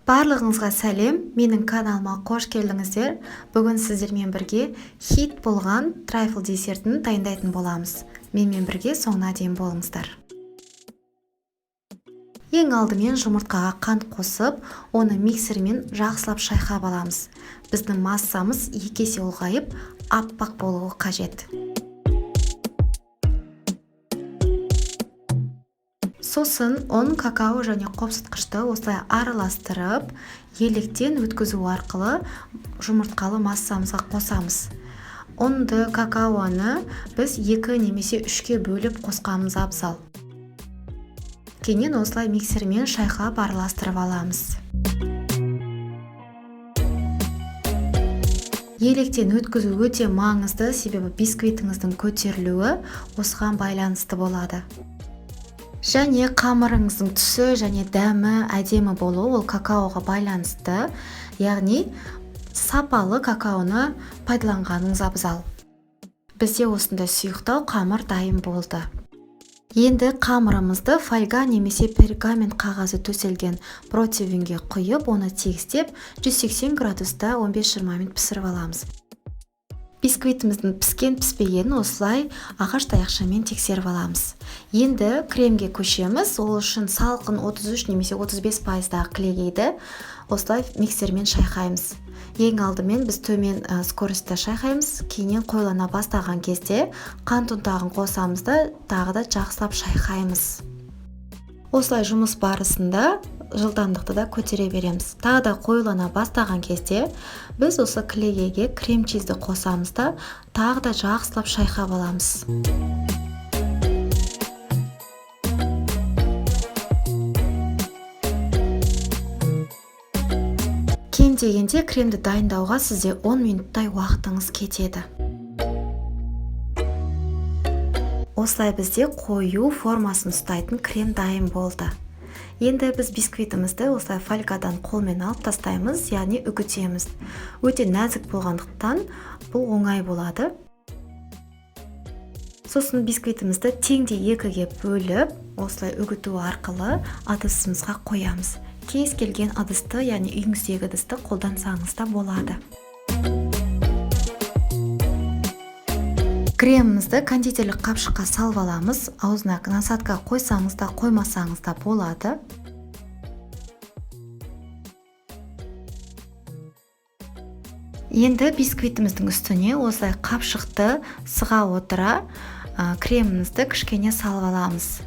Барлығыңызға сәлем, менің каналыма қош келдіңіздер. Бүгін сіздермен бірге хит болған трайфл десертін дайындайтын боламыз. Менімен бірге соңына дейін болыңыздар. Ең алдымен жұмыртқаға қант қосып, оны миксермен жақсылап шайқап аламыз. Біздің массамыз 2 есе ұлғайып, аппақ болуы қажет. Сосын ұн, какао және қопсытқышты осылай араластырып, електен өткізу арқылы жұмыртқалы массамызға қосамыз. Ұнды, какаоны біз 2 немесе 3-ке бөліп қосқанымыз абзал. Кейіннен осылай миксермен шайқап араластырып аламыз. Електен өткізу өте маңызды, себебі бисквитіңіздің көтерілуі осыған байланысты болады. Және қамырыңыздың түсі және дәмі әдемі болуы ол какаоға байланысты, яғни сапалы какаоны пайдаланғаныңыз абзал. Бізде осындай сұйықтау қамыр дайын болды. Енді қамырымызды фольга немесе пергамент қағазы төселген противенге құйып, оны тегістеп 180 градуста 15-20 минут пісіріп аламыз. Бисквитіміздің піскен-піспегенін осылай ағаш таяқшамен тексеріп аламыз. Енді кремге көшеміз. Ол үшін салқын 33 немесе 35%-дағы клейгейді осылай миксермен шайқаймыз. Ең алдымен біз төмен скоростьта шайқаймыз. Кейіннен қойлана бастаған кезде қант ұнтағын қосамыз да тағы да жақсылап шайқаймыз. Осылай жұмыс барысында жылдамдықты да көтере береміз. Тағы да қойлана бастаған кезде біз осы клейгейге крем чизді қосамыз да тағы да жақсылап шайқап аламыз. Кем дегенде кремді дайындауға сізде 10 минуттай уақытыңыз кетеді. Осылай бізде қою формасын ұстайтын крем дайын болды. Енді біз бисквитімізді осылай фольгадан қолмен алып тастаймыз, яғни үгітеміз. Өте нәзік болғандықтан бұл оңай болады. Сосын бисквитімізді теңде 2-ге бөліп, осылай үгіту арқылы ыдысымызға қоямыз. Кез келген ыдысты, яғни үйіңіздегі ыдысты қолдансаңыз да болады. Кремімізді кондитерлік қапшыққа салып аламыз. Аузына насадка қойсаңыз да, қоймасаңыз да болады. Енді бисквитіміздің үстіне осылай қапшықты сыға отыра кремімізді кішкене салып аламыз.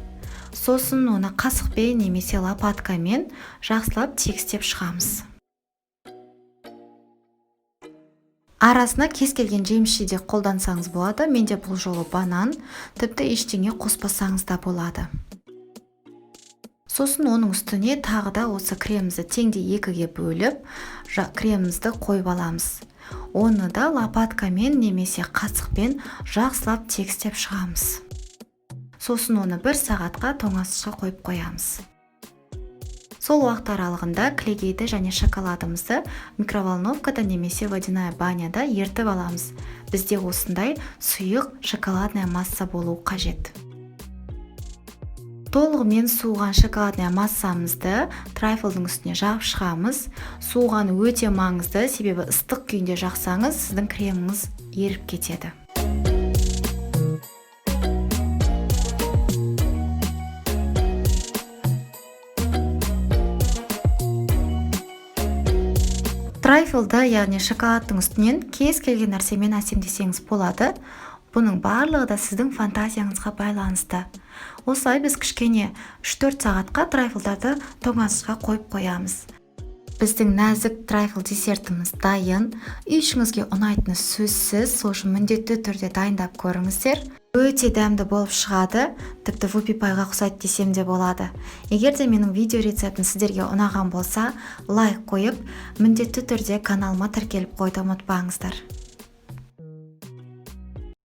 Сосын оны қасықпен немесе лопаткамен жақсылап тегістеп шығамыз. Арасына кез келген жеміс-жидек қолдансаңыз болады. Менде бұл жолы банан, тіпті ештеңе қоспасаңыз да болады. Сосын оның үстіне тағы да осы кремімізді теңде 2-ге бөліп, кремімізді қойып аламыз. Оны да лопаткамен немесе қасықпен жақсылап тегістеп шығамыз. Сосын оны 1 сағатқа тоңазытқышқа қойып қоямыз. Сол уақыт аралығында клейгейді және шоколадымызды микроволновкада немесе водяная баняда ертіп аламыз. Бізде осындай сұйық шоколадная масса болуы қажет. Толығымен суыған шоколадная массамызды трайфлдың үстіне жағып шығамыз. Суыған өте маңызды, себебі ыстық күйінде жақсаңыз, сіздің креміңіз еріп кетеді. Трайфлды, яғни шоколадтың үстінен кез келген нәрсемен әсемдесеңіз болады. Бұның барлығы да сіздің фантазияңызға байланысты. Осылай біз кішкене 3-4 сағатқа трайфлдарды тоңазытқышқа қойып қоямыз. Біздің нәзік трайфл десертіміз дайын. Үй ішіңізге ұнайтыны сөзсіз, сол үшін міндетті түрде дайындап көріңіздер. Өте дәмді болып шығады, тіпті вупи-пайға ұқсайды десем де болады. Егер де менің видео рецептім сіздерге ұнаған болса, лайк қойып, міндетті түрде каналыма тіркеліп қойды ұмытпаңыздар.